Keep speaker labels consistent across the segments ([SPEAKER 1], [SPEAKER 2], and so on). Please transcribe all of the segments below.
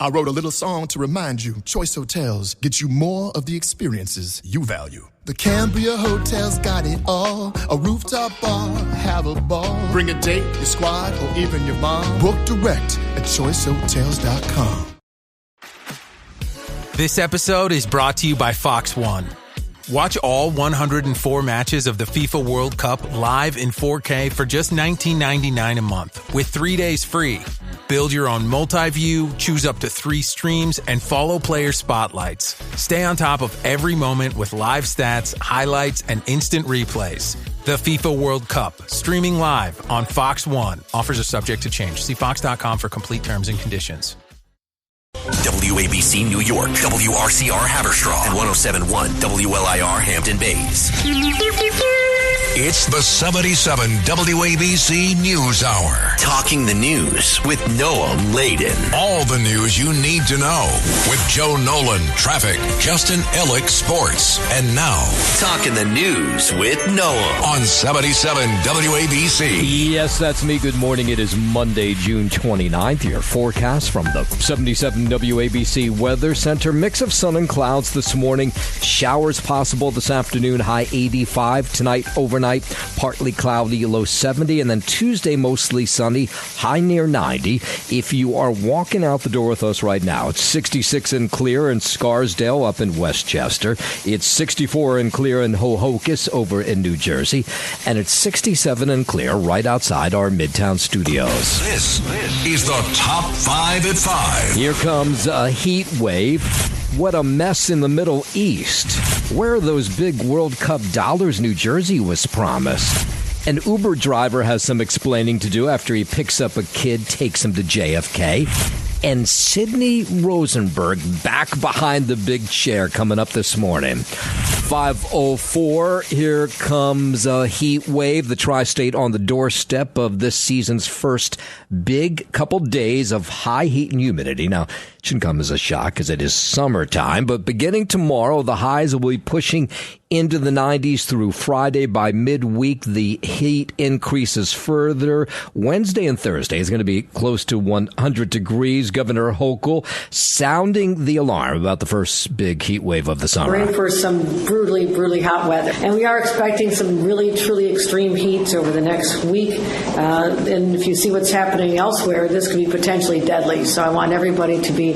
[SPEAKER 1] I wrote a little song to remind you, Choice Hotels get you more of the experiences you value. The Cambria Hotel's got it all. A rooftop bar, have a ball. Bring a date, your squad, or even your mom. Book direct at choicehotels.com.
[SPEAKER 2] This episode is brought to you by Fox One. Watch all 104 matches of the FIFA World Cup live in 4K for just $19.99 a month with 3 days free. Build your own multi-view, choose up to 3 streams, and follow player spotlights. Stay on top of every moment with live stats, highlights, and instant replays. The FIFA World Cup, streaming live on Fox One. Offers are subject to change. See fox.com for complete terms and conditions.
[SPEAKER 3] WABC New York, WRCR Haverstraw, and 107.1 WLIR Hampton Bays.
[SPEAKER 4] It's the 77 WABC News Hour.
[SPEAKER 3] Talking the news with Noah Layden.
[SPEAKER 4] All the news you need to know with Joe Nolan, traffic, Justin Ellick, sports. And now,
[SPEAKER 3] Talking the news with Noah
[SPEAKER 4] on 77 WABC.
[SPEAKER 5] Yes, that's me. Good morning. It is Monday, June 29th. Your forecast from the 77 WABC Weather Center. Mix of sun and clouds this morning. Showers possible this afternoon. High 85. Tonight, overnight, partly cloudy, low 70. And then Tuesday, mostly sunny. High near 90. If you are walking out the door with us right now, it's 66 and clear in Scarsdale up in Westchester. It's 64 and clear in Hohokus over in New Jersey. And it's 67 and clear right outside our Midtown studios.
[SPEAKER 4] This is the Top 5 at 5.
[SPEAKER 5] Here comes a heat wave. What a mess in the Middle East. Where are those big World Cup dollars New Jersey was promised? An Uber driver has some explaining to do after he picks up a kid, takes him to JFK. And Sidney Rosenberg back behind the big chair coming up this morning. 5:04, here comes a heat wave. The tri-state on the doorstep of this season's first big couple days of high heat and humidity. Now, it shouldn't come as a shock because it is summertime, but beginning tomorrow, the highs will be pushing into the 90s through Friday. By midweek, the heat increases further. Wednesday and Thursday is going to be close to 100 degrees. Governor Hochul sounding the alarm about the first big heat wave of the summer.
[SPEAKER 6] We're in for some brutally hot weather. And we are expecting some really, truly extreme heat over the next week. And if you see what's happening elsewhere, this could be potentially deadly. So I want everybody to be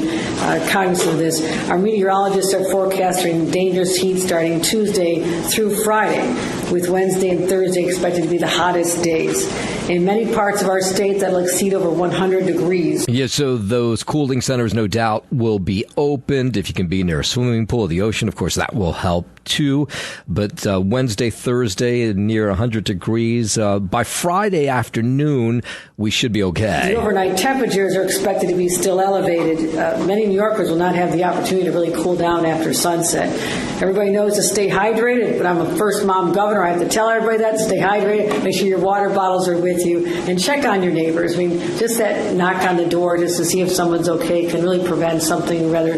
[SPEAKER 6] cognizant of this. Our meteorologists are forecasting dangerous heat starting Tuesday through Friday, with Wednesday and Thursday expected to be the hottest days. In many parts of our state, that'll exceed over 100 degrees.
[SPEAKER 5] Yeah, so those cooling centers, no doubt, will be opened. If you can be near a swimming pool or the ocean, of course, that will help too. But Wednesday, Thursday, near 100 degrees. By Friday afternoon, we should be okay.
[SPEAKER 6] The overnight temperatures are expected to be still elevated. Many New Yorkers will not have the opportunity to really cool down after sunset. Everybody knows to stay hydrated, but I'm a first-mom governor. I have to tell everybody that, stay hydrated, make sure your water bottles are with you, and check on your neighbors. I mean, just that knock on the door just to see if someone's okay can really prevent something rather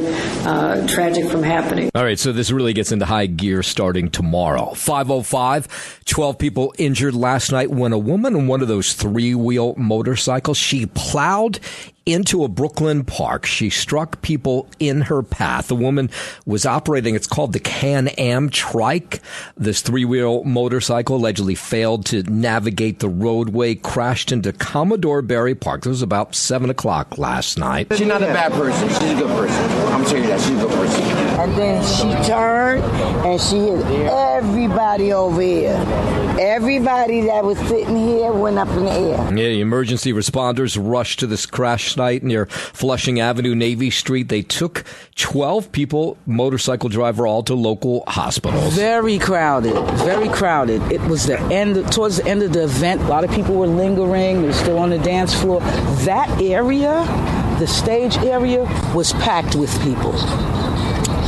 [SPEAKER 6] tragic from happening.
[SPEAKER 5] All right, so this really gets into high gear starting tomorrow. 5:05, 12 people injured last night when a woman on one of those three-wheel motorcycles, she plowed into a Brooklyn park. She struck people in her path. The woman was operating, it's called the Can-Am trike. This three-wheel motorcycle allegedly failed to navigate the roadway, crashed into Commodore Barry Park. It was about 7 o'clock last night.
[SPEAKER 7] She's not a bad person. She's a good person. I'm telling you that. She's a good person.
[SPEAKER 8] And then she turned and she hit everybody over here. Everybody that was sitting here went up in the air.
[SPEAKER 5] Yeah, emergency responders rushed to this crash site near Flushing Avenue, Navy Street. They took 12 people, motorcycle driver, all to local hospitals.
[SPEAKER 9] Very crowded, very crowded. It was towards the end of the event. A lot of people were lingering. They're still on the dance floor. That area, the stage area, was packed with people.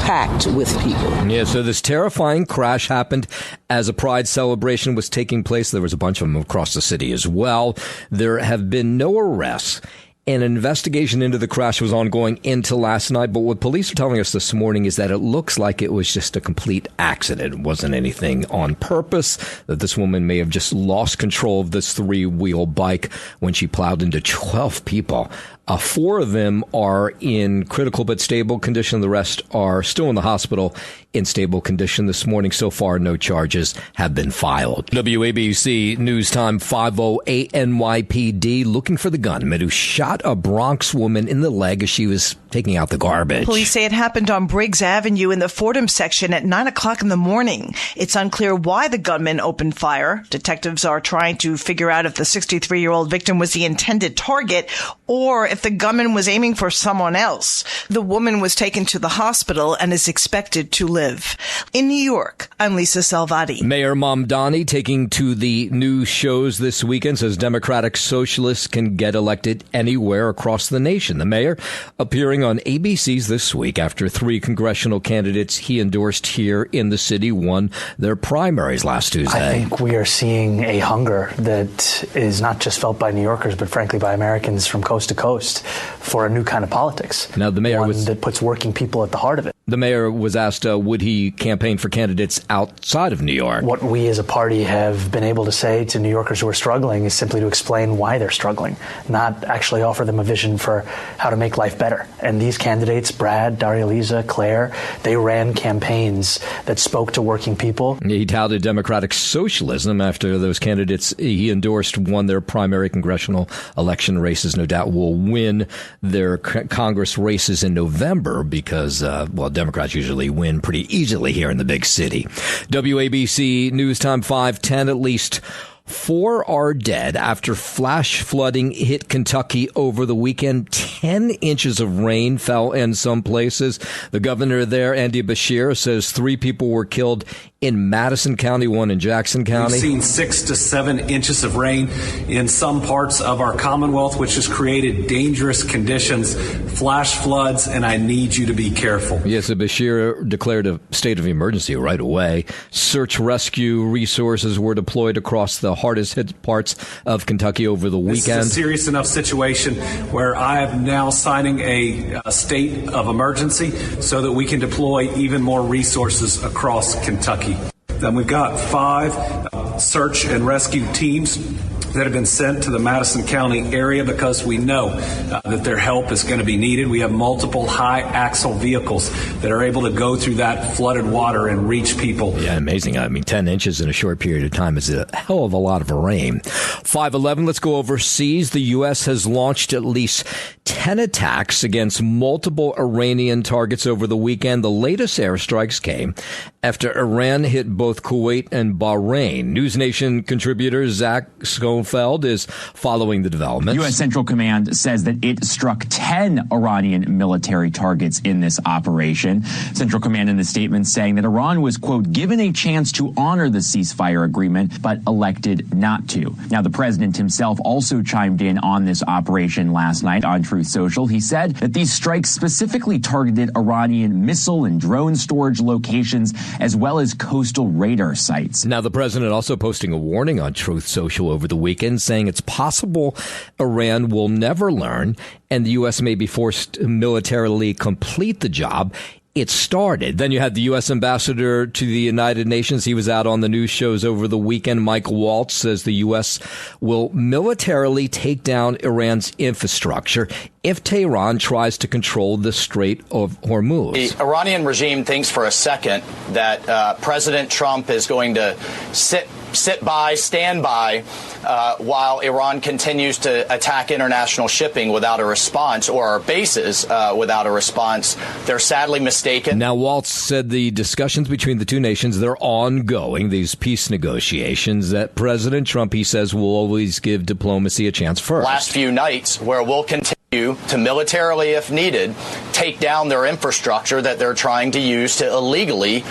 [SPEAKER 9] Yeah, so this terrifying crash happened as a Pride celebration was taking place. There was a bunch of them across the city as well. There have been no arrests. An investigation into the crash was ongoing into last night, but what police are telling us this morning is that it looks like it was just a complete accident. It wasn't anything on purpose, that this woman may have just lost control of this three-wheel bike when she plowed into 12 people. 4 of them are in critical but stable condition. The rest are still in the hospital in stable condition this morning. So far, no charges have been filed. WABC News Time 5:08 NYPD looking for the gunman who shot a Bronx woman in the leg as she was taking out the garbage.
[SPEAKER 10] Police say it happened on Briggs Avenue in the Fordham section at 9 o'clock in the morning. It's unclear why the gunman opened fire. Detectives are trying to figure out if the 63-year-old victim was the intended target or if the gunman was aiming for someone else. The woman was taken to the hospital and is expected to live. In New York, I'm Lisa Salvati.
[SPEAKER 9] Mayor Mamdani taking to the news shows this weekend says Democratic Socialists can get elected anywhere across the nation. The mayor appearing on ABC's This Week after 3 congressional candidates he endorsed here in the city won their primaries last Tuesday.
[SPEAKER 11] I think we are seeing a hunger that is not just felt by New Yorkers, but frankly by Americans from coast to coast for a new kind of politics.
[SPEAKER 9] Now, the mayor
[SPEAKER 11] that puts working people at the heart of it.
[SPEAKER 9] The mayor was asked, would he campaign for candidates outside of New York?
[SPEAKER 11] What we as a party have been able to say to New Yorkers who are struggling is simply to explain why they're struggling, not actually offer them a vision for how to make life better. And these candidates, Brad, Daria Lisa, Claire, they ran campaigns that spoke to working people.
[SPEAKER 9] He touted Democratic socialism after those candidates he endorsed won their primary congressional election races. No doubt will win their Congress races in November because, Democrats usually win pretty easily here in the big city. WABC News Time 5:10, at least 4 are dead after flash flooding hit Kentucky over the weekend. 10 inches of rain fell in some places. The governor there, Andy Beshear, says 3 people were killed in Madison County, 1 in Jackson County.
[SPEAKER 12] We've seen 6 to 7 inches of rain in some parts of our Commonwealth, which has created dangerous conditions, flash floods, and I need you to be careful.
[SPEAKER 9] Yes, Beshear declared a state of emergency right away. Search rescue resources were deployed across the hardest hit parts of Kentucky over the weekend.
[SPEAKER 12] This is a serious enough situation where I am now signing a state of emergency so that we can deploy even more resources across Kentucky. Then we've got 5 search and rescue teams that have been sent to the Madison County area because we know that their help is going to be needed. We have multiple high axle vehicles that are able to go through that flooded water and reach people.
[SPEAKER 9] Yeah, amazing. I mean, 10 inches in a short period of time is a hell of a lot of rain. 5:11, let's go overseas. The U.S. has launched at least 10 attacks against multiple Iranian targets over the weekend. The latest airstrikes came after Iran hit both Kuwait and Bahrain. News Nation contributor Zach Schoenfeld is following the developments.
[SPEAKER 13] U.S. Central Command says that it struck 10 Iranian military targets in this operation. Central Command in the statement saying that Iran was, quote, given a chance to honor the ceasefire agreement, but elected not to. Now, the president himself also chimed in on this operation last night on Truth Social. He said that these strikes specifically targeted Iranian missile and drone storage locations, as well as coastal radar sites.
[SPEAKER 9] Now, the president also posting a warning on Truth Social over the weekend, saying it's possible Iran will never learn and the U.S. may be forced to militarily complete the job it started. Then you had the U.S. ambassador to the United Nations. He was out on the news shows over the weekend. Mike Waltz says the U.S. will militarily take down Iran's infrastructure if Tehran tries to control the Strait of Hormuz.
[SPEAKER 14] The Iranian regime thinks for a second that President Trump is going to stand by while Iran continues to attack international shipping without a response, or our bases without a response. They're sadly mistaken.
[SPEAKER 9] Now, Waltz said the discussions between the two nations, they're ongoing, these peace negotiations, that President Trump, he says, will always give diplomacy a chance first.
[SPEAKER 14] Last few nights, where we'll continue to militarily, if needed, take down their infrastructure that they're trying to use to illegally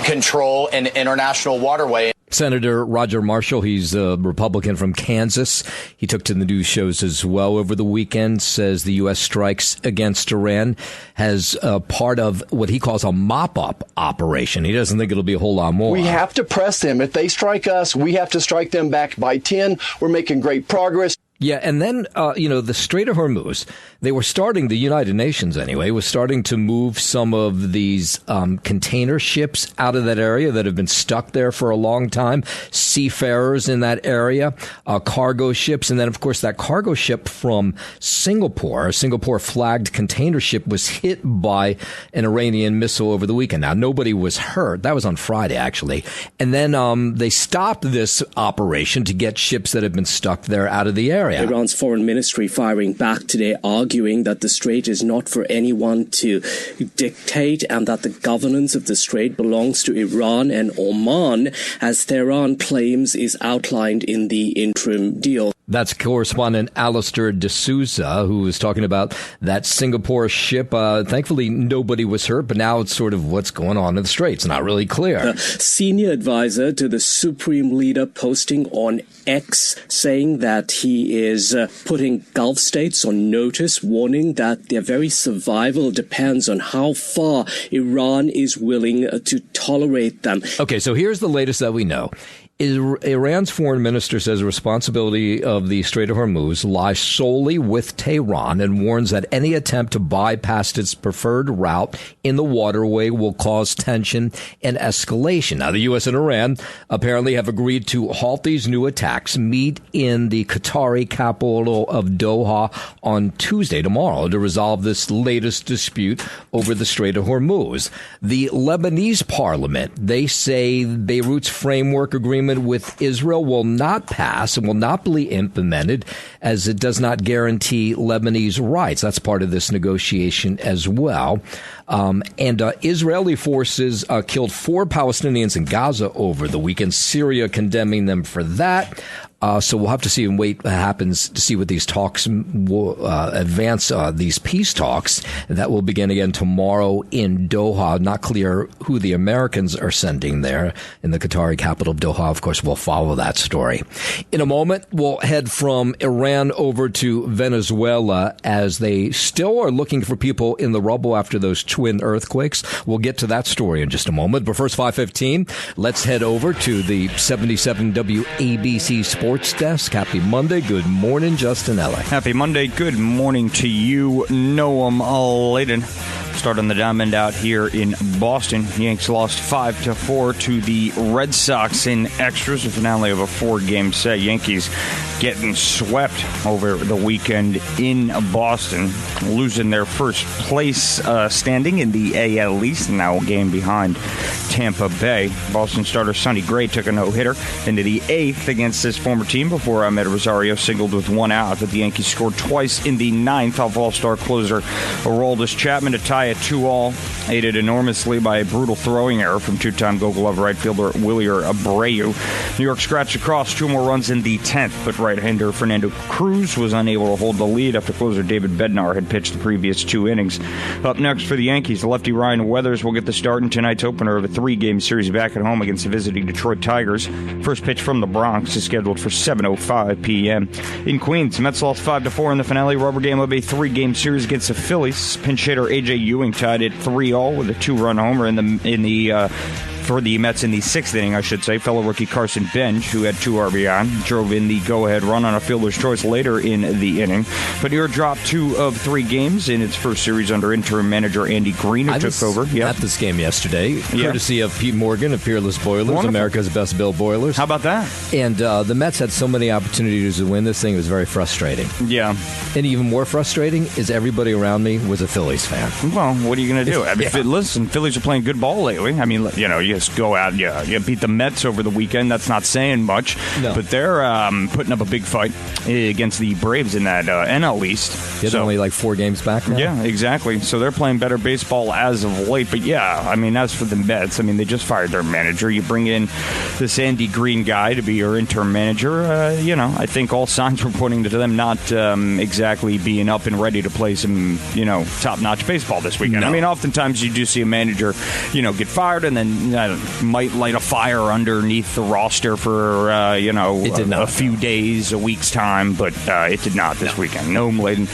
[SPEAKER 14] control an international waterway.
[SPEAKER 9] Senator Roger Marshall, he's a Republican from Kansas. He took to the news shows as well over the weekend, says the U.S. strikes against Iran as a part of what he calls a mop-up operation. He doesn't think it'll be a whole lot more.
[SPEAKER 15] We have to press them. If they strike us, we have to strike them back by 10. We're making great progress.
[SPEAKER 9] Yeah, and then, the Strait of Hormuz, the United Nations anyway, was starting to move some of these container ships out of that area that have been stuck there for a long time, seafarers in that area, cargo ships, and then, of course, that cargo ship from Singapore, a Singapore-flagged container ship, was hit by an Iranian missile over the weekend. Now, nobody was hurt. That was on Friday, actually. And then they stopped this operation to get ships that had been stuck there out of the area.
[SPEAKER 15] Iran's foreign ministry firing back today, arguing that the strait is not for anyone to dictate and that the governance of the strait belongs to Iran and Oman, as Tehran claims is outlined in the interim deal.
[SPEAKER 9] That's correspondent Alistair D'Souza, who was talking about that Singapore ship. Thankfully, nobody was hurt, but now it's sort of what's going on in the strait. It's not really clear.
[SPEAKER 15] The senior advisor to the Supreme Leader posting on X saying that he is putting Gulf states on notice, warning that their very survival depends on how far Iran is willing to tolerate them.
[SPEAKER 9] Okay, so here's the latest that we know. Iran's foreign minister says the responsibility of the Strait of Hormuz lies solely with Tehran and warns that any attempt to bypass its preferred route in the waterway will cause tension and escalation. Now, the U.S. and Iran apparently have agreed to halt these new attacks, meet in the Qatari capital of Doha on Tuesday, tomorrow, to resolve this latest dispute over the Strait of Hormuz. The Lebanese parliament, they say Beirut's framework agreement with Israel will not pass and will not be implemented, as it does not guarantee Lebanese rights. That's part of this negotiation as well. And Israeli forces killed 4 Palestinians in Gaza over the weekend, Syria condemning them for that. So we'll have to see and wait what happens to see what these talks will advance, these peace talks that will begin again tomorrow in Doha. Not clear who the Americans are sending there in the Qatari capital of Doha. Of course, we'll follow that story. In a moment, we'll head from Iran over to Venezuela as they still are looking for people in the rubble after those twin earthquakes. We'll get to that story in just a moment. But first, 5:15, let's head over to the 77 WABC Sports Desk. Happy Monday. Good morning, Justin Ellick.
[SPEAKER 16] Happy Monday. Good morning to you, Noam Laden. Start on the diamond out here in Boston. Yanks lost 5-4 to the Red Sox in extras, a finale of a 4-game set. Yankees getting swept over the weekend in Boston, losing their first place standing in the AL East, now a game behind Tampa Bay. Boston starter Sonny Gray took a no-hitter into the 8th against his former team before Ahmed Rosario singled with 1 out, but the Yankees scored twice in the 9th off all-star closer Aroldis Chapman to tie it 2-all, aided enormously by a brutal throwing error from 2-time Gold Glove right fielder Wilyer Abreu. New York scratched across 2 more runs in the 10th, but right-hander Fernando Cruz was unable to hold the lead after closer David Bednar had pitched the previous 2 innings. Up next for the Yankees, the lefty Ryan Weathers will get the start in tonight's opener of a 3-game series back at home against the visiting Detroit Tigers. First pitch from the Bronx is scheduled for 7:05 p.m. In Queens, Mets lost 5-4 in the finale rubber game of a 3-game series against the Phillies. Pinch hitter A.J. Ewing tied it 3-all with a 2-run homer for the Mets in the 6th inning, I should say. Fellow rookie Carson Bench, who had 2 RBI, drove in the go-ahead run on a fielder's choice later in the inning. Panier dropped 2 of 3 games in its first series under interim manager Andy Green, who took over.
[SPEAKER 9] At this game yesterday, courtesy of Pete Morgan of Peerless Boilers, wonderful. America's Best Built Boilers.
[SPEAKER 16] How about that?
[SPEAKER 9] And the Mets had so many opportunities to win this thing. It was very frustrating.
[SPEAKER 16] Yeah.
[SPEAKER 9] And even more frustrating is everybody around me was a Phillies fan.
[SPEAKER 16] Well, what are you going to do? I mean, listen, Phillies are playing good ball lately. I mean, you just go out, you beat the Mets over the weekend. That's not saying much. No. But they're putting up a big fight against the Braves in that NL East.
[SPEAKER 9] They're only like 4 games back now.
[SPEAKER 16] Yeah, exactly. So they're playing better baseball as of late. But yeah, I mean, as for the Mets, I mean, they just fired their manager. You bring in this Andy Green guy to be your interim manager. I think all signs were pointing to them not exactly being up and ready to play some, top-notch baseball this weekend. No. I mean, oftentimes you do see a manager, get fired and then might light a fire underneath the roster for, a few days, a week's time, but it did not this weekend. No Mladen.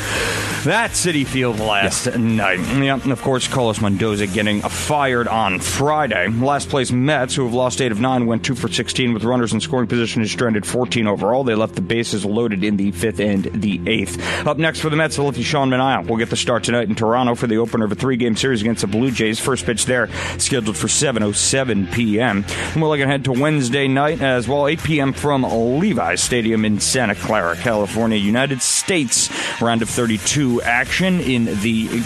[SPEAKER 16] That Citi Field last night. Yeah, and of course, Carlos Mendoza getting fired on Friday. Last place Mets, who have lost 8 of 9, went 2 for 16 with runners in scoring position and stranded 14 overall. They left the bases loaded in the 5th and the 8th. Up next for the Mets, the lefty Sean Manaea will get the start tonight in Toronto for the opener of a 3-game series against the Blue Jays. First pitch there scheduled for 7:07 p.m. And we're looking ahead to Wednesday night as well, 8 p.m. from Levi's Stadium in Santa Clara, California. United States round of 32 action in the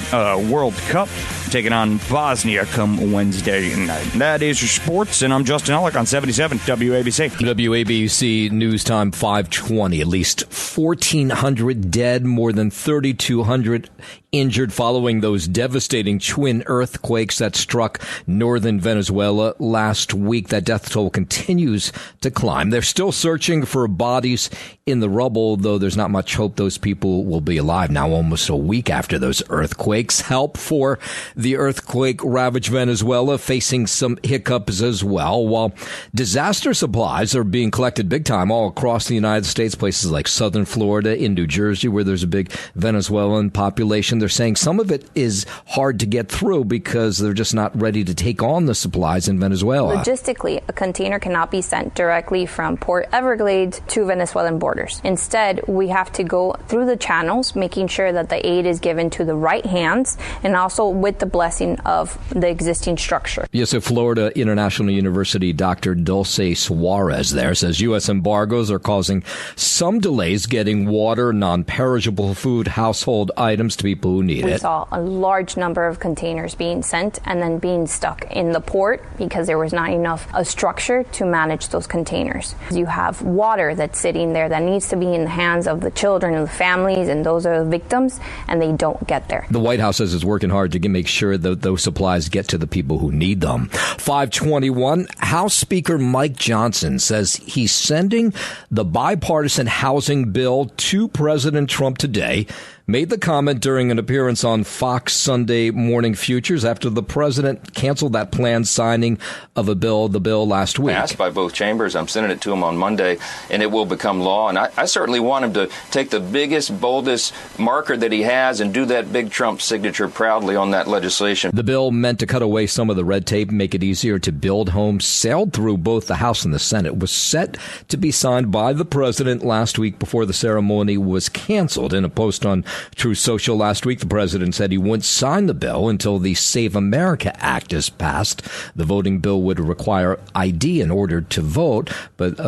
[SPEAKER 16] World Cup, taking on Bosnia come Wednesday night. That is your sports, and I'm Justin Ellick on 77 WABC.
[SPEAKER 9] WABC News Time 5:20. At least 1,400 dead, more than 3,200 injured following those devastating twin earthquakes that struck northern Venezuela last week. That death toll continues to climb. They're still searching for bodies in the rubble, though there's not much hope those people will be alive now, almost a week after those earthquakes. Help for the earthquake-ravaged Venezuela facing some hiccups as well, while disaster supplies are being collected big time all across the United States, places like southern Florida, in New Jersey, where there's a big Venezuelan population. They're saying some of it is hard to get through because they're just not ready to take on the supplies in Venezuela.
[SPEAKER 17] Logistically, a container cannot be sent directly from Port Everglades to Venezuelan borders. Instead, we have to go through the channels, making sure that the aid is given to the right hands and also with the blessing of the existing structure.
[SPEAKER 9] Yes, at Florida International University, Dr. Dulce Suarez there says U.S. embargoes are causing some delays getting water, non-perishable food, household items to people who need it.
[SPEAKER 17] We saw a large number of containers being sent and then being stuck in the port because there was not enough a structure to manage those containers. You have water that's sitting there that needs to be in the hands of the children and the families, and those are the victims, and they don't get there.
[SPEAKER 9] The White House says it's working hard to make sure that those supplies get to the people who need them. 5:21, House Speaker Mike Johnson says he's sending the bipartisan housing bill to President Trump today. Made the comment during an appearance on Fox Sunday Morning Futures after the president canceled that planned signing of the bill last week.
[SPEAKER 18] Passed by both chambers. I'm sending it to him on Monday, and it will become law. And I certainly want him to take the biggest, boldest marker that he has and do that big Trump signature proudly on that legislation.
[SPEAKER 9] The bill, meant to cut away some of the red tape, make it easier to build homes, sailed through both the House and the Senate. Was set to be signed by the president last week before the ceremony was canceled. In a post on True Social last week, the president said he wouldn't sign the bill until the Save America Act is passed. The voting bill would require ID in order to vote, but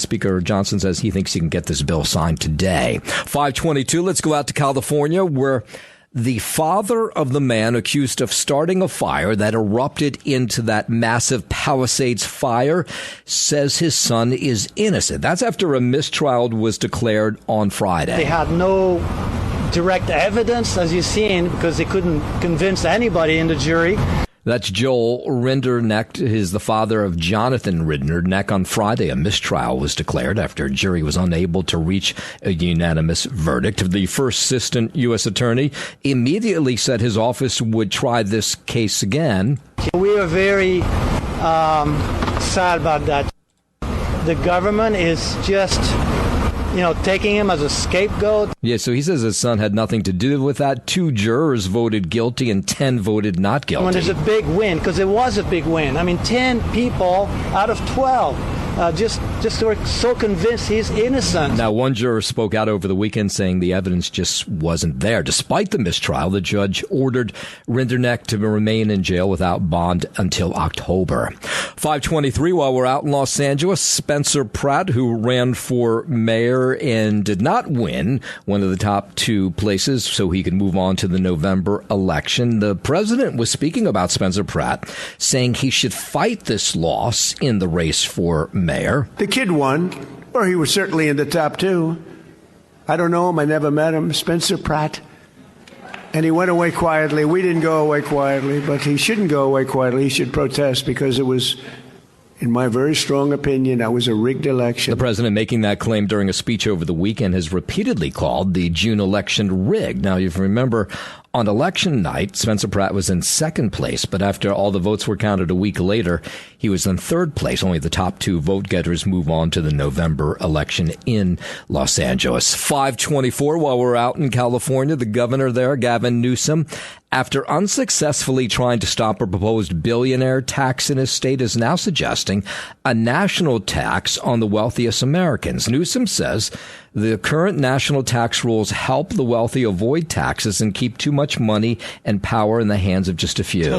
[SPEAKER 9] Speaker Johnson says he thinks he can get this bill signed today. 5:22, let's go out to California, where the father of the man accused of starting a fire that erupted into that massive Palisades fire says his son is innocent. That's after a mistrial was declared on Friday.
[SPEAKER 19] They had no direct evidence, as you've seen, because they couldn't convince anybody in the jury.
[SPEAKER 9] That's Joel Rinderneck, is the father of Jonathan Rinderneck. On Friday, a mistrial was declared after a jury was unable to reach a unanimous verdict. The first assistant U.S. attorney immediately said his office would try this case again.
[SPEAKER 19] We are very sad about that. The government is just taking him as a scapegoat.
[SPEAKER 9] Yeah, so he says his son had nothing to do with that. 2 jurors voted guilty and 10 voted not guilty.
[SPEAKER 19] When there's a big win, because it was a big win. 10 people out of 12 just were so convinced he's innocent.
[SPEAKER 9] Now, one juror spoke out over the weekend saying the evidence just wasn't there. Despite the mistrial, the judge ordered Rinderneck to remain in jail without bond until October. 5:23, while we're out in Los Angeles, Spencer Pratt, who ran for mayor and did not win one of the top 2 places so he could move on to the November election. The president was speaking about Spencer Pratt, saying he should fight this loss in the race for mayor.
[SPEAKER 20] The kid won, or he was certainly in the top 2. I don't know him. I never met him. Spencer Pratt. And he went away quietly. We didn't go away quietly, but he shouldn't go away quietly. He should protest because it was, in my very strong opinion, that was a rigged election.
[SPEAKER 9] The president, making that claim during a speech over the weekend, has repeatedly called the June election rigged. Now, if you remember, On election night, Spencer Pratt was in second place, but after all the votes were counted a week later, he was in third place. Only the top two vote-getters move on to the November election in Los Angeles. 5:24 while we're out in California, the governor there, Gavin Newsom, after unsuccessfully trying to stop a proposed billionaire tax in his state, is now suggesting a national tax on the wealthiest Americans. Newsom says the current national tax rules help the wealthy avoid taxes and keep too much money and power in the hands of just a few.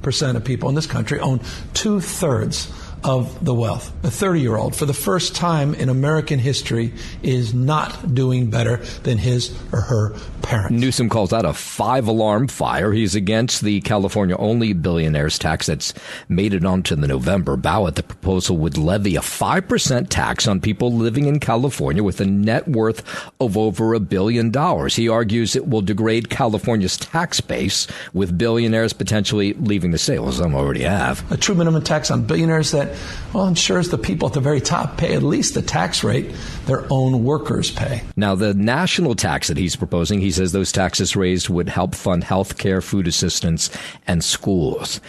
[SPEAKER 21] 10% of people in this country own 2/3 of the wealth. A 30-year-old, for the first time in American history, is not doing better than his or her parents.
[SPEAKER 9] Newsom calls that a 5-alarm fire. He's against the California-only billionaires tax that's made it onto the November ballot. The proposal would levy a 5% tax on people living in California with a net worth of over $1 billion. He argues it will degrade California's tax base, with billionaires potentially leaving the state. Well, some already have.
[SPEAKER 21] A true minimum tax on billionaires that, well, ensures the people at the very top pay at least the tax rate their own workers pay.
[SPEAKER 9] Now, the national tax that he's proposing, he says those taxes raised would help fund health care, food assistance, and schools.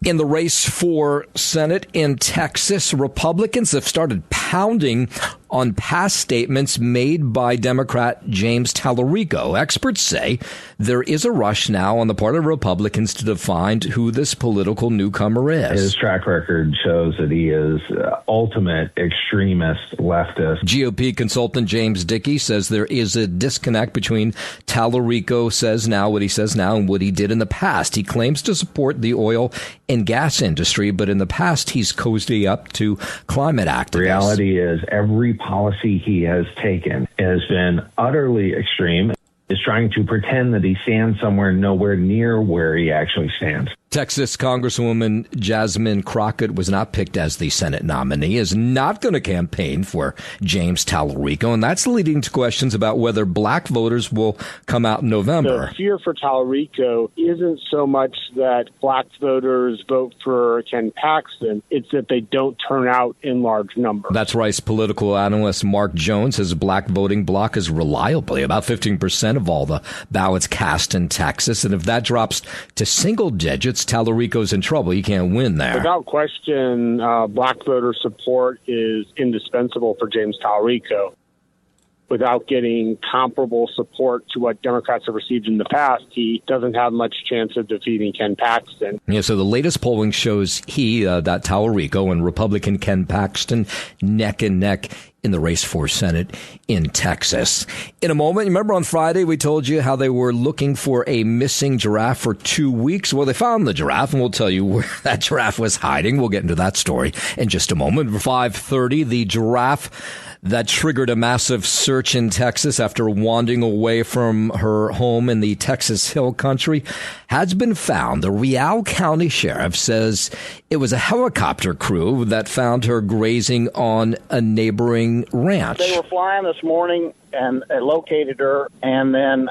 [SPEAKER 9] In the race for Senate in Texas, Republicans have started pounding on past statements made by Democrat James Tallarico. Experts say there is a rush now on the part of Republicans to define who this political newcomer is.
[SPEAKER 22] His track record shows that he is ultimate extremist leftist.
[SPEAKER 9] GOP consultant James Dickey says there is a disconnect between Tallarico says now what he says now and what he did in the past. He claims to support the oil and gas industry, but in the past he's cozied up to climate activists.
[SPEAKER 22] Reality is every policy he has taken has been utterly extreme. Is trying to pretend that he stands somewhere nowhere near where he actually stands.
[SPEAKER 9] Texas Congresswoman Jasmine Crockett was not picked as the Senate nominee, is not going to campaign for James Tallarico, and that's leading to questions about whether black voters will come out in November.
[SPEAKER 23] The fear for Tallarico isn't so much that black voters vote for Ken Paxton, it's that they don't turn out in large numbers.
[SPEAKER 9] That's Rice political analyst Mark Jones. His black voting bloc is reliably about 15% of all the ballots cast in Texas, and if that drops to single digits, Tallarico's in trouble. He can't win there.
[SPEAKER 23] Without question, black voter support is indispensable for James Tallarico. Without getting comparable support to what Democrats have received in the past, he doesn't have much chance of defeating Ken Paxton.
[SPEAKER 9] Yeah, so the latest polling shows that Tallarico and Republican Ken Paxton neck and neck in the race for Senate in Texas. In a moment, remember on Friday we told you how they were looking for a missing giraffe for 2 weeks? Well, they found the giraffe, and we'll tell you where that giraffe was hiding. We'll get into that story in just a moment. 5:30, the giraffe that triggered a massive search in Texas after wandering away from her home in the Texas Hill Country has been found. The Real County Sheriff says it was a helicopter crew that found her grazing on a neighboring ranch.
[SPEAKER 24] They were flying this morning and located her, and then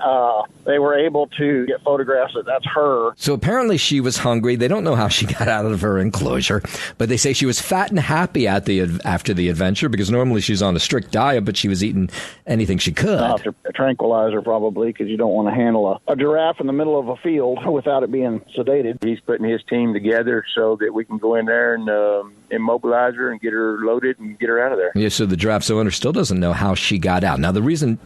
[SPEAKER 24] they were able to get photographs that that's her.
[SPEAKER 9] So apparently she was hungry. They don't know how she got out of her enclosure, but they say she was fat and happy after the adventure, because normally she's on a strict diet, but she was eating anything she could.
[SPEAKER 24] After a tranquilizer, probably, because you don't want to handle a giraffe in the middle of a field without it being sedated.
[SPEAKER 25] He's putting his team together so that we can go in there and immobilize her and get her loaded and get her out of there.
[SPEAKER 9] Yeah, so the giraffe's owner still doesn't know how she got out. Now, the reason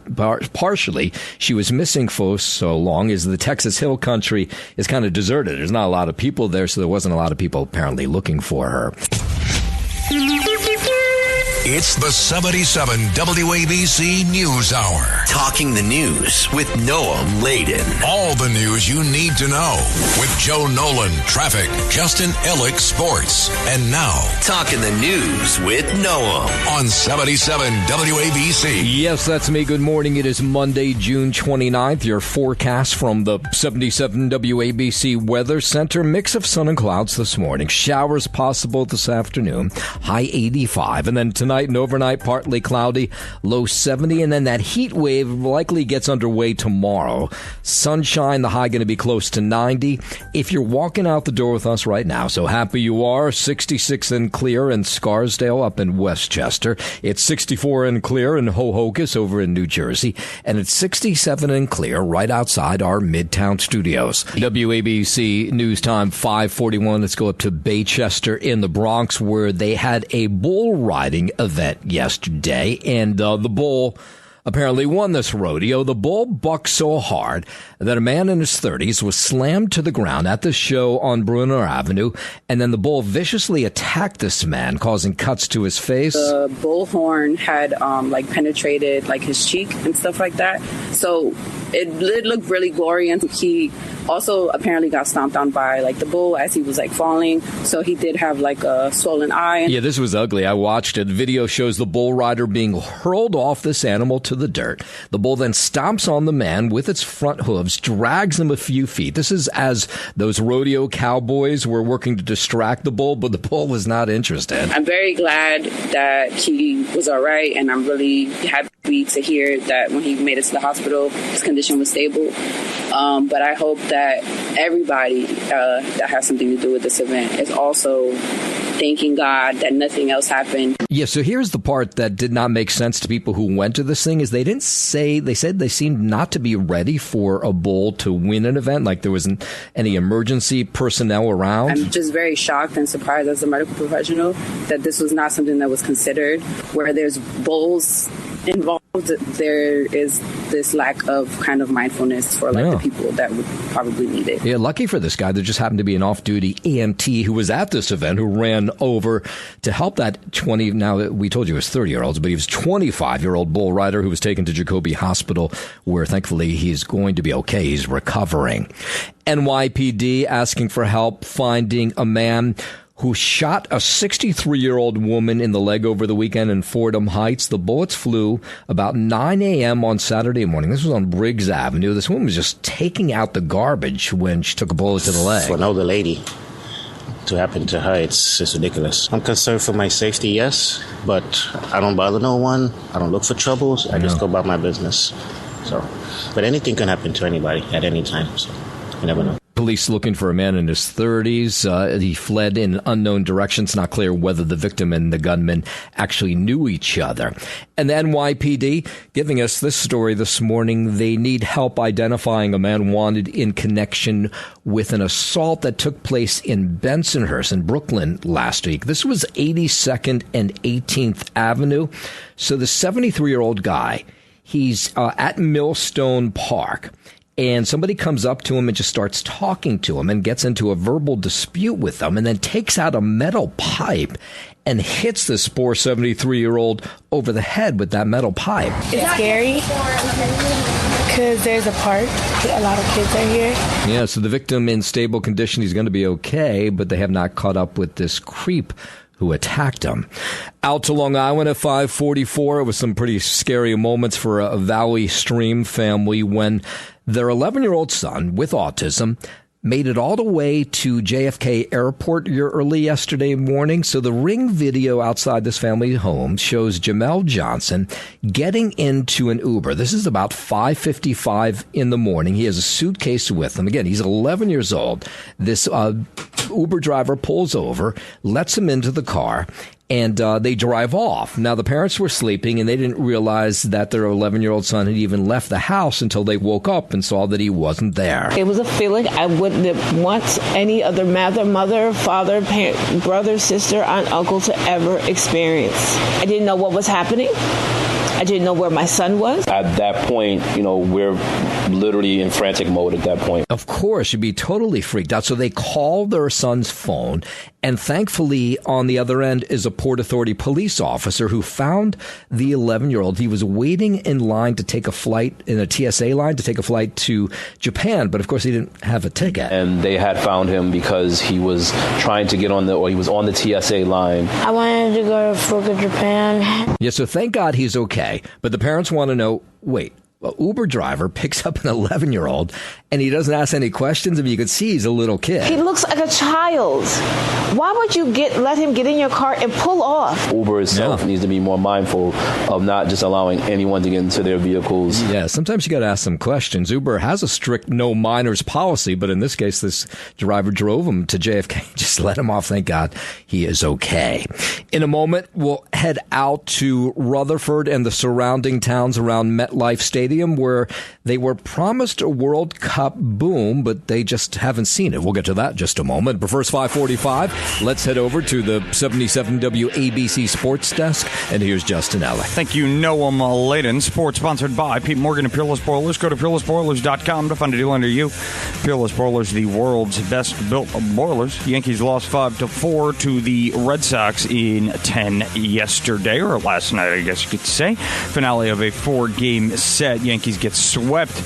[SPEAKER 9] partially she was missing for so long is the Texas Hill Country is kind of deserted. There's not a lot of people there, so there wasn't a lot of people apparently looking for her.
[SPEAKER 4] It's the 77 WABC News Hour.
[SPEAKER 3] Talking the news with Noam Laden.
[SPEAKER 4] All the news you need to know with Joe Nolan, traffic, Justin Ellick, sports. And now,
[SPEAKER 3] Talking the news with Noam
[SPEAKER 4] on 77 WABC.
[SPEAKER 9] Yes, that's me. Good morning. It is Monday, June 29th. Your forecast from the 77 WABC Weather Center. Mix of sun and clouds this morning. Showers possible this afternoon. High 85. And then tonight, tonight and overnight, partly cloudy, low 70, and then that heat wave likely gets underway tomorrow. Sunshine, the high going to be close to 90. If you're walking out the door with us right now, so happy you are, 66 and clear in Scarsdale up in Westchester. It's 64 and clear in Hohokus over in New Jersey, and it's 67 and clear right outside our Midtown studios. WABC News Time 5:41. Let's go up to Baychester in the Bronx, where they had a bull riding event yesterday, and the bull apparently won this rodeo. The bull bucked so hard that a man in his 30s was slammed to the ground at the show on Bruner Avenue, and then the bull viciously attacked this man, causing cuts to his face.
[SPEAKER 1] The bullhorn had penetrated his cheek and stuff like that. So it looked really gory, and he also apparently got stomped on by the bull as he was falling. So he did have a swollen eye.
[SPEAKER 9] Yeah, this was ugly. I watched it. The video shows the bull rider being hurled off this animal to the dirt. The bull then stomps on the man with its front hooves, drags him a few feet. This is as those rodeo cowboys were working to distract the bull, but the bull was not interested.
[SPEAKER 1] I'm very glad that he was all right, and I'm really happy to hear that when he made it to the hospital, his condition was stable. But I hope that everybody that has something to do with this event is also thanking God that nothing else happened.
[SPEAKER 9] Yeah, so here's the part that did not make sense to people who went to this thing is they said they seemed not to be ready for a bull to win an event, like there wasn't any emergency personnel around.
[SPEAKER 1] I'm just very shocked and surprised as a medical professional that this was not something that was considered. Where there's bulls involved, there is this lack of kind of mindfulness for the people that would probably need it.
[SPEAKER 9] Yeah, lucky for this guy, there just happened to be an off-duty EMT who was at this event who ran over to help that now we told you he was 30-year-olds, but he was 25-year-old bull rider who was taken to Jacobi Hospital, where thankfully he's going to be okay. He's recovering. NYPD asking for help finding a man who shot a 63-year-old woman in the leg over the weekend in Fordham Heights. The bullets flew about 9 a.m. on Saturday morning. This was on Briggs Avenue. This woman was just taking out the garbage when she took a bullet to the leg.
[SPEAKER 2] For an older lady to happen to her, it's ridiculous. I'm concerned for my safety, yes, but I don't bother no one. I don't look for troubles. I just go about my business. But anything can happen to anybody at any time, so you never know.
[SPEAKER 9] Police looking for a man in his 30s. He fled in unknown directions. Not clear whether the victim and the gunman actually knew each other. And the NYPD giving us this story this morning. They need help identifying a man wanted in connection with an assault that took place in Bensonhurst in Brooklyn last week. This was 82nd and 18th Avenue. So the 73-year-old guy, he's at Millstone Park. And somebody comes up to him and just starts talking to him and gets into a verbal dispute with them and then takes out a metal pipe and hits this poor 73-year-old over the head with that metal pipe.
[SPEAKER 6] It's scary because there's a park. A lot of kids are here.
[SPEAKER 9] Yeah, so the victim in stable condition, he's going to be okay, but they have not caught up with this creep who attacked him. Out to Long Island at 5:44, it was some pretty scary moments for a Valley Stream family when their 11-year-old son with autism made it all the way to JFK Airport early yesterday morning. So the Ring video outside this family's home shows Jamel Johnson getting into an Uber. This is about 5:55 in the morning. He has a suitcase with him. Again, he's 11 years old. This Uber driver pulls over, lets him into the car, and they drive off. Now, the parents were sleeping, and they didn't realize that their 11-year-old son had even left the house until they woke up and saw that he wasn't there.
[SPEAKER 7] It was a feeling I wouldn't want any other mother, father, parent, brother, sister, aunt, uncle to ever experience. I didn't know what was happening. I didn't know where my son was.
[SPEAKER 8] At that point, we're literally in frantic mode at that point.
[SPEAKER 9] Of course, you'd be totally freaked out. So they call their son's phone, and thankfully on the other end is a Port Authority police officer who found the 11-year-old. He was waiting in line to take a flight, in a TSA line, to take a flight to Japan, but of course he didn't have a ticket.
[SPEAKER 8] And they had found him because he was trying to get on he was on the TSA line.
[SPEAKER 6] I wanted to go to Fukuoka, Japan.
[SPEAKER 9] Yeah, so thank God he's okay. But the parents want to know, wait, Uber driver picks up an 11-year-old, and he doesn't ask any questions. I mean, you could see he's a little kid.
[SPEAKER 7] He looks like a child. Why would you let him get in your car and pull off?
[SPEAKER 8] Uber itself needs to be more mindful of not just allowing anyone to get into their vehicles.
[SPEAKER 9] Yeah, sometimes you got to ask some questions. Uber has a strict no minors policy, but in this case, this driver drove him to JFK. Just let him off. Thank God he is okay. In a moment, we'll head out to Rutherford and the surrounding towns around MetLife Stadium, where they were promised a World Cup boom, but they just haven't seen it. We'll get to that in just a moment. But first, 5:45, let's head over to the 77 WABC Sports Desk, and here's Justin Ellick.
[SPEAKER 16] Thank you, Noam Layden. Sports sponsored by Pete Morgan and Peerless Boilers. Go to peerlessboilers.com to find a deal under you. Peerless Boilers, the world's best-built boilers. Yankees lost 5-4 to the Red Sox in 10 yesterday, or last night, I guess you could say. Finale of a 4-game set. Yankees get swept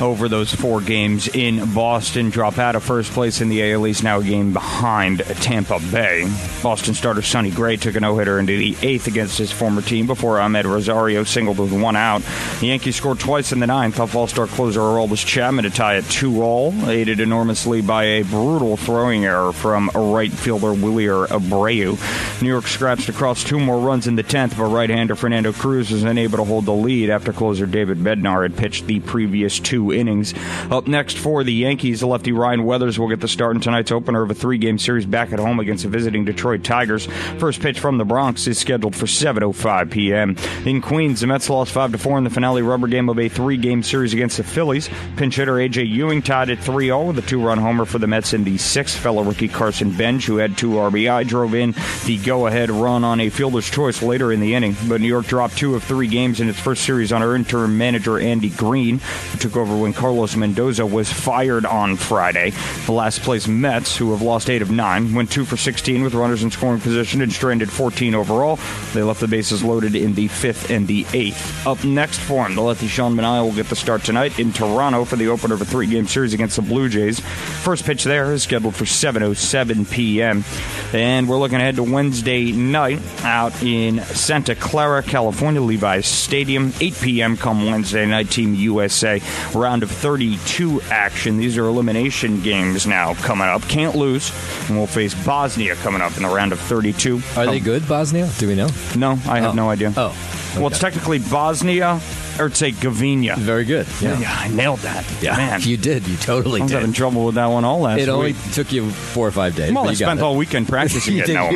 [SPEAKER 16] over those 4 games in Boston, drop out of first place in the AL East, now a game behind Tampa Bay. Boston starter Sonny Gray took a no-hitter into the 8th against his former team before Ahmed Rosario singled with 1 out. The Yankees scored twice in the 9th off All-Star closer Aroldis Chapman to tie it 2-2, aided enormously by a brutal throwing error from right fielder Willier Abreu. New York scratched across 2 more runs in the 10th, but right-hander Fernando Cruz was unable to hold the lead after closer David Bednar had pitched the previous 2 innings. Up next for the Yankees, the lefty Ryan Weathers will get the start in tonight's opener of a 3-game series back at home against the visiting Detroit Tigers. First pitch from the Bronx is scheduled for 7:05 p.m. In Queens, the Mets lost 5-4 in the finale rubber game of a 3-game series against the Phillies. Pinch hitter A.J. Ewing tied at 3-0 with a 2-run homer for the Mets in the 6th. Fellow rookie Carson Bench, who had 2 RBI, drove in the go-ahead run on a fielder's choice later in the inning. But New York dropped 2 of 3 games in its first series under interim manager Andy Green, who took over when Carlos Mendoza was fired on Friday. The last-place Mets, who have lost 8 of 9, went 2 for 16 with runners in scoring position and stranded 14 overall. They left the bases loaded in the 5th and the 8th. Up next for him, the lefty Sean Manaea will get the start tonight in Toronto for the opener of a 3-game series against the Blue Jays. First pitch there is scheduled for 7:07 p.m. And we're looking ahead to Wednesday night out in Santa Clara, California, Levi's Stadium, 8 p.m. come Wednesday night, Team USA. Round of 32 action. These are elimination games now coming up. Can't lose. And we'll face Bosnia coming up in the round of 32.
[SPEAKER 9] Are they good, Bosnia? Do we know?
[SPEAKER 16] No, I have no idea.
[SPEAKER 9] Oh. Okay.
[SPEAKER 16] Well, it's technically Bosnia, or it's Govina.
[SPEAKER 9] Very good.
[SPEAKER 16] Yeah, I nailed that.
[SPEAKER 9] Yeah,
[SPEAKER 16] man.
[SPEAKER 9] You did. You totally did.
[SPEAKER 16] I was having trouble with that one all last week.
[SPEAKER 9] It only took you 4 or 5 days.
[SPEAKER 16] Well, I spent all weekend practicing it now.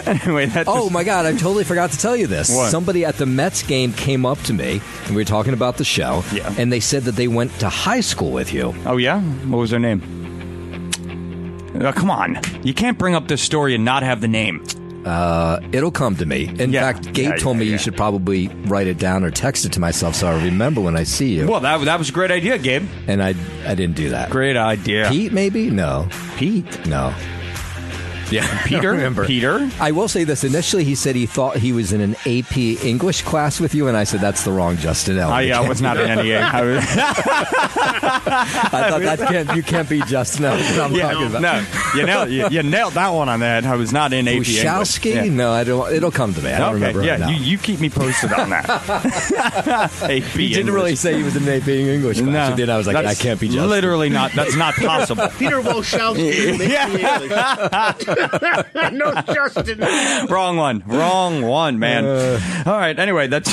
[SPEAKER 16] Anyway,
[SPEAKER 9] oh, my God. I totally forgot to tell you this.
[SPEAKER 16] What?
[SPEAKER 9] Somebody at the Mets game came up to me, and we were talking about the show, and they said that they went to high school with you.
[SPEAKER 16] Oh, yeah? What was their name? Come on. You can't bring up this story and not have the name.
[SPEAKER 9] It'll come to me. In fact, Gabe told me you should probably write it down or text it to myself so I remember when I see you.
[SPEAKER 16] Well, that was a great idea, Gabe.
[SPEAKER 9] And I didn't do that.
[SPEAKER 16] Great idea.
[SPEAKER 9] Pete, maybe? No.
[SPEAKER 16] Pete?
[SPEAKER 9] No. Yeah,
[SPEAKER 16] Peter.
[SPEAKER 9] Remember.
[SPEAKER 16] Peter.
[SPEAKER 9] I will say this. Initially, he said he thought he was in an AP English class with you, and I said that's the wrong Justin L.
[SPEAKER 16] I was not in any.
[SPEAKER 9] I thought you can't be Justin L. I'm talking about.
[SPEAKER 16] No, you nailed that one on that. I was not in AP
[SPEAKER 9] Ushowski?
[SPEAKER 16] English. Yeah.
[SPEAKER 9] No, I don't. It'll come to me. I don't remember.
[SPEAKER 16] Yeah,
[SPEAKER 9] now.
[SPEAKER 16] You keep me posted on that. AP
[SPEAKER 9] he didn't really say he was in an AP English class.
[SPEAKER 16] No,
[SPEAKER 9] he did. I was like, I can't be Justin.
[SPEAKER 16] Literally not. That's not possible.
[SPEAKER 5] Peter Wolszowski. No, Justin.
[SPEAKER 16] Wrong one, man. All right, anyway, that's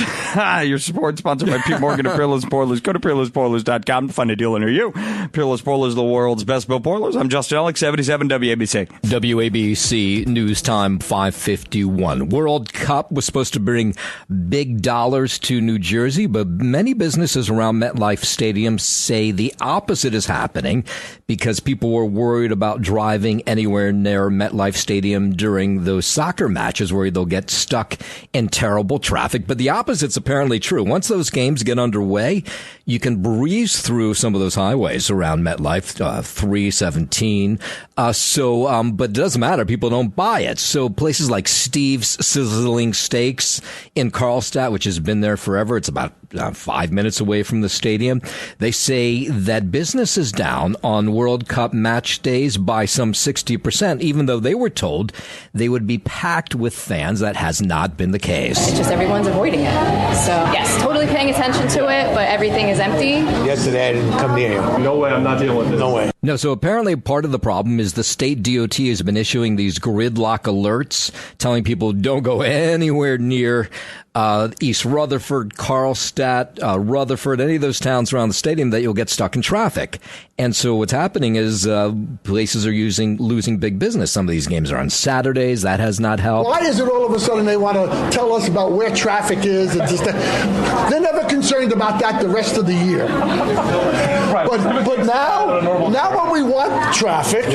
[SPEAKER 16] your sports sponsored by Pete Morgan of Peerless Boilers. Go to peerlessboilers.com to find a deal near you. Peerless Boilers, the world's best built boilers. I'm Justin Ellick, 77 WABC.
[SPEAKER 9] WABC News Time 5:51. World Cup was supposed to bring big dollars to New Jersey, but many businesses around MetLife Stadium say the opposite is happening because people were worried about driving anywhere near MetLife Stadium during those soccer matches where they'll get stuck in terrible traffic. But the opposite's apparently true. Once those games get underway, you can breeze through some of those highways around MetLife, 317, But it doesn't matter. People don't buy it. So places like Steve's Sizzling Steaks in Karlstadt, which has been there forever, it's about 5 minutes away from the stadium. They say that business is down on World Cup match days by some 60%, even though they were told they would be packed with fans. That has not been the case.
[SPEAKER 10] It's just everyone's avoiding it. So, yes, totally paying attention to it, but everything is empty.
[SPEAKER 20] Yesterday I didn't come near you.
[SPEAKER 11] No way, I'm not dealing with this.
[SPEAKER 20] No way.
[SPEAKER 9] No, so apparently part of the problem is the state DOT has been issuing these gridlock alerts telling people don't go anywhere near East Rutherford, Karlstadt, Rutherford, any of those towns around the stadium that you'll get stuck in traffic. And so what's happening is places are losing big business. Some of these games are on Saturdays. That has not helped.
[SPEAKER 5] Why is it all of a sudden they want to tell us about where traffic is? And just they're never concerned about that the rest of the year. But now when we want traffic...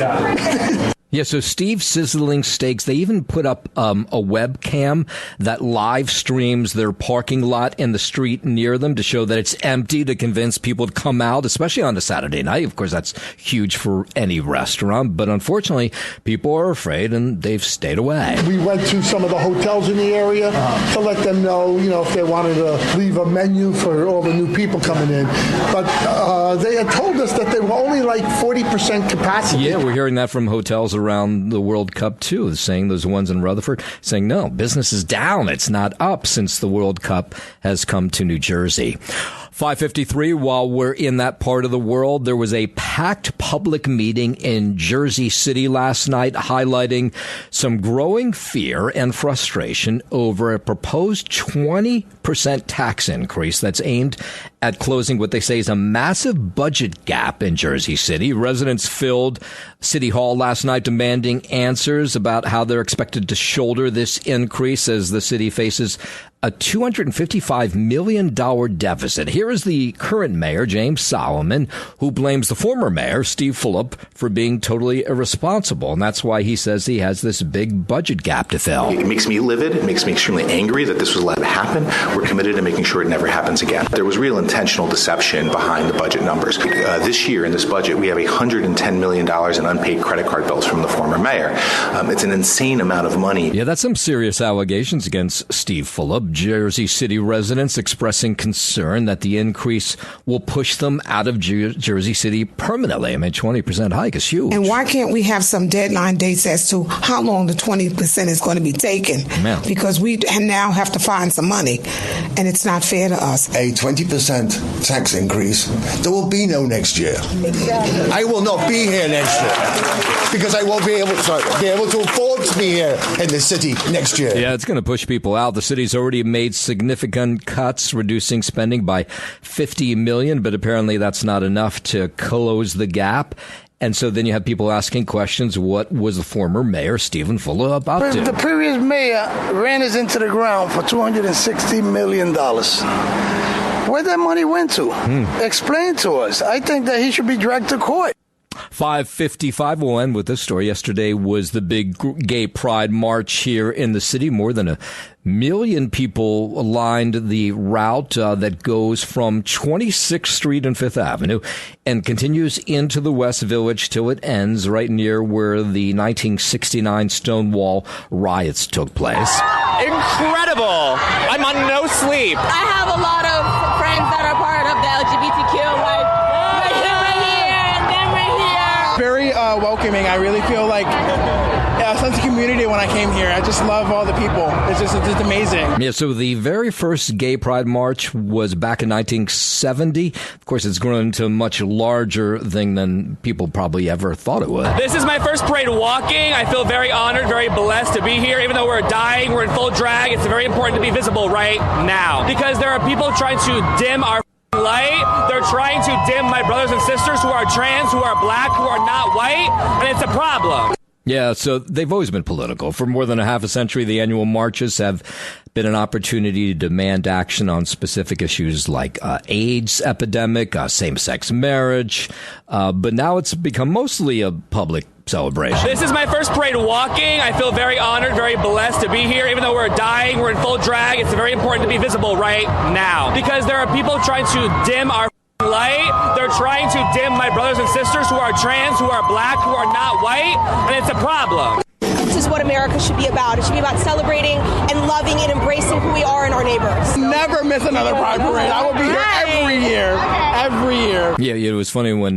[SPEAKER 9] Yeah, so Steve's Sizzling Steaks, they even put up a webcam that live streams their parking lot in the street near them to show that it's empty, to convince people to come out, especially on a Saturday night. Of course, that's huge for any restaurant. But unfortunately, people are afraid and they've stayed away.
[SPEAKER 5] We went to some of the hotels in the area to let them know, if they wanted to leave a menu for all the new people coming in. But they had told us that they were only like 40% capacity.
[SPEAKER 9] Yeah, we're hearing that from hotels around the World Cup, too, saying those ones in Rutherford, saying, no, business is down. It's not up since the World Cup has come to New Jersey. 5:53, while we're in that part of the world, there was a packed public meeting in Jersey City last night highlighting some growing fear and frustration over a proposed 20% tax increase that's aimed at closing what they say is a massive budget gap in Jersey City. Residents filled City Hall last night demanding answers about how they're expected to shoulder this increase as the city faces a $255 million deficit. Here is the current mayor, James Solomon, who blames the former mayor, Steve Fulop, for being totally irresponsible. And that's why he says he has this big budget gap to fill.
[SPEAKER 12] It makes me livid. It makes me extremely angry that this was allowed to happen. We're committed to making sure it never happens again. There was real intentional deception behind the budget numbers. This year in this budget, we have $110 million in unpaid credit card bills from the former mayor. It's an insane amount of money.
[SPEAKER 9] Yeah, that's some serious allegations against Steve Fulop. Jersey City residents expressing concern that the increase will push them out of Jersey City permanently. I mean, 20% hike is huge.
[SPEAKER 13] And why can't we have some deadline dates as to how long the 20% is going to be taken?
[SPEAKER 9] Yeah.
[SPEAKER 13] Because we now have to find some money, and it's not fair to us.
[SPEAKER 14] A 20% tax increase, there will be no next year.
[SPEAKER 13] Exactly.
[SPEAKER 14] I will not be here next year because I won't be able to afford to be here in the city next year.
[SPEAKER 9] Yeah, it's going to push people out. The city's already made significant cuts, reducing spending by $50 million, but apparently that's not enough to close the gap. And so then you have people asking questions. What was the former mayor, Stephen Fuller, about to?
[SPEAKER 5] The previous mayor ran us into the ground for $260 million. Where that money went to? Explain to us. I think that he should be dragged to court.
[SPEAKER 9] 5:55. We'll end with this story. Yesterday was the big gay pride march here in the city. More than 1 million people lined the route that goes from 26th Street and 5th Avenue and continues into the West Village till it ends right near where the 1969 Stonewall riots took place.
[SPEAKER 26] Incredible! I'm on no sleep.
[SPEAKER 27] I have a lot of friends that are part of the LGBTQ,
[SPEAKER 28] very welcoming. I really feel like a sense of community when I came here. I just love all the people. It's just amazing.
[SPEAKER 9] Yeah, so the very first gay pride march was back in 1970. Of course, it's grown into a much larger thing than people probably ever thought it would.
[SPEAKER 26] This is my first parade walking. I feel very honored, very blessed to be here. Even though we're dying, we're in full drag, it's very important to be visible right now. Because there are people trying to dim our light. They're trying to dim my brothers and sisters who are trans, who are black, who are not white, and it's a problem.
[SPEAKER 9] Yeah, so they've always been political. For more than a half a century, the annual marches have been an opportunity to demand action on specific issues like AIDS epidemic, same-sex marriage, but now it's become mostly a public celebration.
[SPEAKER 26] This is my first parade walking. I feel very honored, very blessed to be here. Even though we're dying, we're in full drag, it's very important to be visible right now. Because there are people trying to dim our light. light. They're trying to dim my brothers and sisters who are trans, who are black, who are not white, and it's a problem.
[SPEAKER 11] This is what America should be about. It should be about celebrating and loving and embracing who we are and our neighbors.
[SPEAKER 28] Never miss another Pride Parade. I will be here every year. Every year.
[SPEAKER 9] Yeah, it was funny when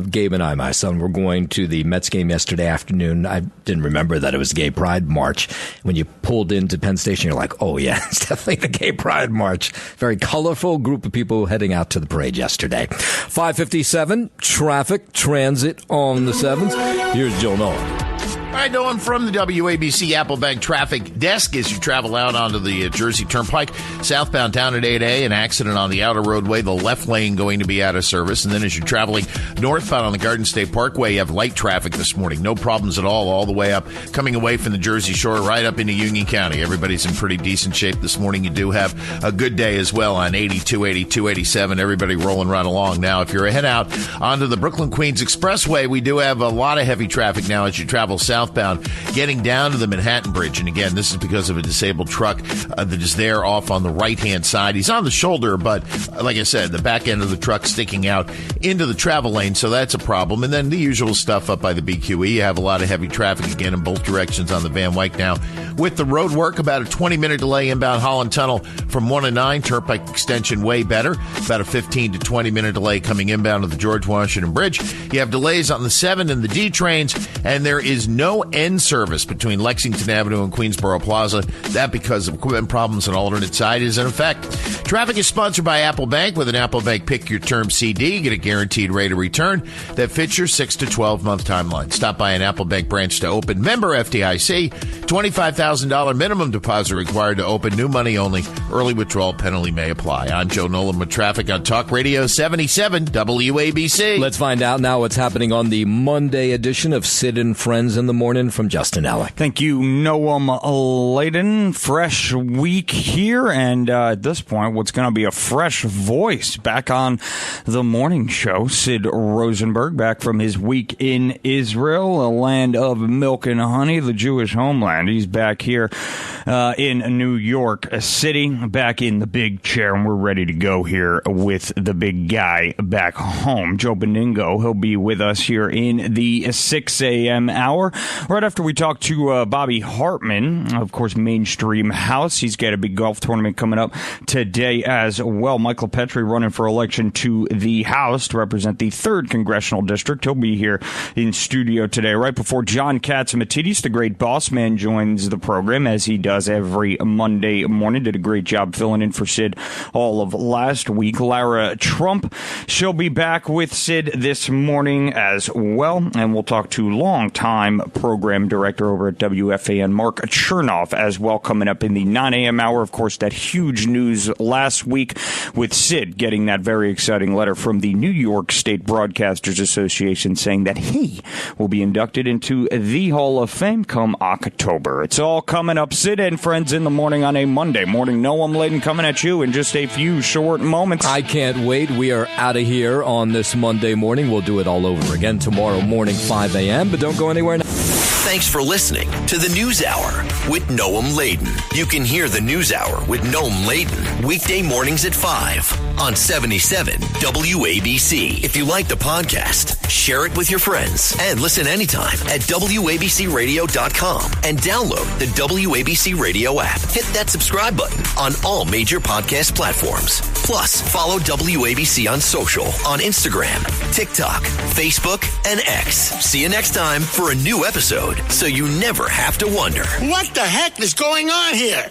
[SPEAKER 9] Gabe and I, my son, were going to the Mets game yesterday afternoon. I didn't remember that it was Gay Pride March. When you pulled into Penn Station, you're like, oh, yeah, it's definitely the Gay Pride March. Very colorful group of people heading out to the parade yesterday. 5:57, traffic, transit on the 7th. Here's Joe Nolan.
[SPEAKER 15] All right, Nolan from the WABC Applebank Traffic Desk as you travel out onto the Jersey Turnpike. Southbound down at 8A, an accident on the outer roadway, the left lane going to be out of service. And then as you're traveling northbound on the Garden State Parkway, you have light traffic this morning. No problems at all the way up, coming away from the Jersey Shore right up into Union County. Everybody's in pretty decent shape this morning. You do have a good day as well on 82, 82, 87. Everybody rolling right along. Now, if you're head out onto the Brooklyn-Queens Expressway, we do have a lot of heavy traffic now as you travel southbound, getting down to the Manhattan Bridge. And again, this is because of a disabled truck that is there off on the right-hand side. He's on the shoulder, but like I said, the back end of the truck sticking out into the travel lane, so that's a problem. And then the usual stuff up by the BQE. You have a lot of heavy traffic again in both directions on the Van Wyck now. With the road work, about a 20-minute delay inbound Holland Tunnel from 1 to 9. Turnpike extension way better. About a 15 to 20-minute delay coming inbound to the George Washington Bridge. You have delays on the 7 and the D trains, and there is no end service between Lexington Avenue and Queensboro Plaza. That because of equipment problems on alternate side is in effect. Traffic is sponsored by Apple Bank. With an Apple Bank Pick Your Term CD, you get a guaranteed rate of return that fits your 6 to 12-month timeline. Stop by an Apple Bank branch to open. Member FDIC. $25,000 minimum deposit required to open. New money only. Early withdrawal penalty may apply. I'm Joe Nolan with traffic on Talk Radio 77 WABC.
[SPEAKER 9] Let's find out now what's happening on the Monday edition of Sid and Friends in the Morning from Justin Alec.
[SPEAKER 16] Thank you, Noam Layden. Fresh week here, and at this point, what's going to be a fresh voice back on the morning show. Sid Rosenberg back from his week in Israel, a land of milk and honey, the Jewish homeland. He's back here in New York City, back in the big chair, and we're ready to go here with the big guy back home. Joe Beningo, he'll be with us here in the 6 a.m. hour. Right after we talk to Bobby Hartman, of course, Mainstream House. He's got a big golf tournament coming up today as well. Michael Petrie running for election to the House to represent the 3rd Congressional District. He'll be here in studio today. Right before John Katzimatidis, the great boss man, joins the program as he does every Monday morning. Did a great job filling in for Sid all of last week. Lara Trump, she'll be back with Sid this morning as well. And we'll talk to longtime program director over at WFAN, Mark Chernoff, as well, coming up in the 9 a.m. hour. Of course, that huge news last week with Sid getting that very exciting letter from the New York State Broadcasters Association saying that he will be inducted into the Hall of Fame come October. It's all coming up. Sid and Friends in the Morning on a Monday morning. Noam Layden coming at you in just a few short moments.
[SPEAKER 9] I can't wait. We are out of here on this Monday morning. We'll do it all over again tomorrow morning, 5 a.m., but don't go anywhere now.
[SPEAKER 3] Thanks for listening to the News Hour with Noam Layden. You can hear the News Hour with Noam Layden weekday mornings at 5 on 77 WABC. If you like the podcast, share it with your friends and listen anytime at WABCRadio.com and download the WABC Radio app. Hit that subscribe button on all major podcast platforms. Plus, follow WABC on social on Instagram, TikTok, Facebook, and X. See you next time for a new episode, so you never have to wonder.
[SPEAKER 14] What the heck is going on here?